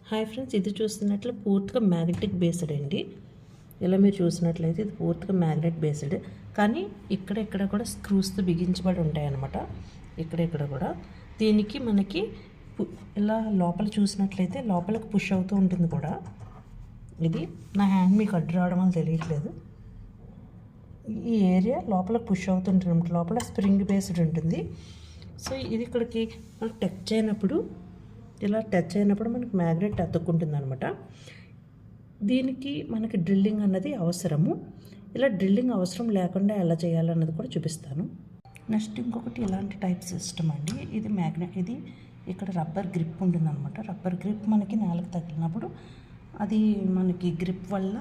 Hi friends, ఇది చూస్తున్నట్లు పూర్తిగా మ్యాగ్నెటిక్ బేస్డ్ అండి. ఇలా మీరు చూసినట్లయితే ఇది పూర్తిగా మ్యాగ్నెట్ బేస్డ్, కానీ ఇక్కడ కూడా స్క్రూస్తో బిగించబడి ఉంటాయి అన్నమాట. ఇక్కడ కూడా దీనికి మనకి ఇలా లోపల చూసినట్లయితే లోపలికి పుష్ అవుతూ ఉంటుంది కూడా. ఇది నా హ్యాండ్ మీకు అడ్డు రావడం వల్ల తెలియట్లేదు. ఈ ఏరియా లోపల పుష్ అవుతుంటుంది అన్నమాట. లోపల స్ప్రింగ్ బేస్డ్ ఉంటుంది. సో ఇది ఇక్కడికి టచ్ అయినప్పుడు, ఇలా టచ్ అయినప్పుడు మనకి మ్యాగ్నెట్ అతుక్కుంటుంది అనమాట. దీనికి మనకి డ్రిల్లింగ్ అన్నది అవసరము. ఇలా డ్రిల్లింగ్ అవసరం లేకుండా ఎలా చేయాలన్నది కూడా చూపిస్తాను. నెక్స్ట్ ఇంకొకటి ఇలాంటి టైప్ సిస్టమ్ అండి. ఇది ఇది ఇక్కడ రబ్బర్ గ్రిప్ ఉంటుంది అనమాట. రబ్బర్ గ్రిప్ మనకి నేలకు తగిలినప్పుడు అది మనకి గ్రిప్ వల్ల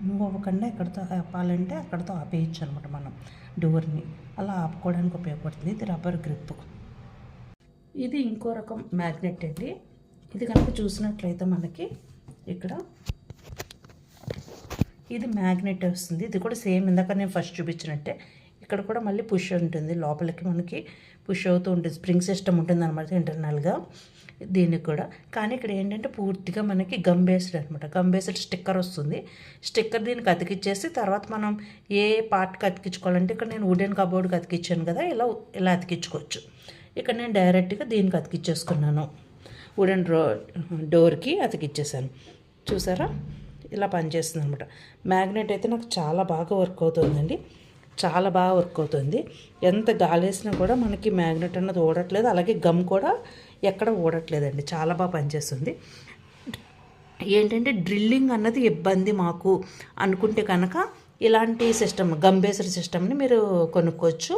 మూవ్ అవ్వకుండా ఎక్కడితో ఆపాలంటే అక్కడితో ఆపేయచ్చు అనమాట. మనం డోర్ని అలా ఆపుకోవడానికి ఉపయోగపడుతుంది. ఇది రబ్బర్ గ్రిప్. ఇది ఇంకో రకం మ్యాగ్నెట్ అండి. ఇది కనుక చూసినట్లయితే మనకి ఇక్కడ ఇది మ్యాగ్నెట్ వస్తుంది. ఇది కూడా సేమ్ ఇందాక నేను ఫస్ట్ చూపించినట్టే. ఇక్కడ కూడా మళ్ళీ పుష్ ఉంటుంది, లోపలికి మనకి పుష్ అవుతూ ఉంటుంది. స్ప్రింగ్ సిస్టమ్ ఉంటుంది అనమాట ఇంటర్నల్గా దీనికి కూడా. కానీ ఇక్కడ ఏంటంటే పూర్తిగా మనకి గమ్ బేస్డ్ అనమాట. గమ్ బేస్డ్ స్టిక్కర్ వస్తుంది. స్టిక్కర్ దీనికి అతికిచ్చేసి తర్వాత మనం ఏ పార్ట్కి అతికించుకోవాలంటే, ఇక్కడ నేను వుడెన్ కబోర్డ్కి అతికించాను కదా, ఇలా అతికించుకోవచ్చు. ఇక్కడ నేను డైరెక్ట్గా దీనికి అతికిచ్చేసుకున్నాను. వుడెన్ డోర్కి అతికిచ్చేసాను. చూసారా, ఇలా పనిచేస్తుంది అనమాట. మ్యాగ్నెట్ అయితే నాకు చాలా బాగా వర్క్ అవుతుందండి. చాలా బాగా వర్క్ అవుతుంది. ఎంత గాలేసినా కూడా మనకి మ్యాగ్నెట్ అన్నది ఊడట్లేదు. అలాగే గమ్ కూడా ఎక్కడ ఊడట్లేదండి. చాలా బాగా పనిచేస్తుంది. ఏంటంటే డ్రిల్లింగ్ అన్నది ఇబ్బంది మాకు అనుకుంటే కనుక ఇలాంటి సిస్టమ్, గమ్ బేస్డ్ సిస్టమ్ని మీరు కొనుక్కోవచ్చు.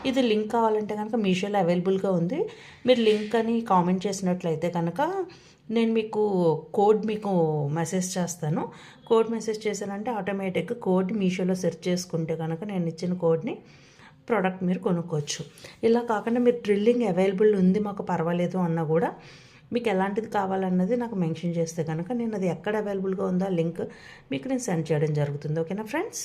ఇది లింక్ కావాలంటే కనుక మీషోలో అవైలబుల్గా ఉంది. మీరు లింక్ అని కామెంట్ చేసినట్లయితే కనుక నేను మీకు కోడ్ మెసేజ్ చేస్తాను. కోడ్ మెసేజ్ చేశానంటే ఆటోమేటిక్గా కోడ్ మీషోలో సెర్చ్ చేసుకుంటే కనుక నేను ఇచ్చిన కోడ్ని ప్రోడక్ట్ మీరు కొనుక్కోవచ్చు. ఇలా కాకుండా మీరు డ్రిల్లింగ్ అవైలబుల్ ఉంది మాకు పర్వాలేదు అన్నా కూడా మీకు ఎలాంటిది కావాలన్నది నాకు మెన్షన్ చేస్తే కనుక నేను అది ఎక్కడ అవైలబుల్గా ఉందో లింక్ మీకు నేను సెండ్ చేయడం జరుగుతుంది. ఓకేనా ఫ్రెండ్స్?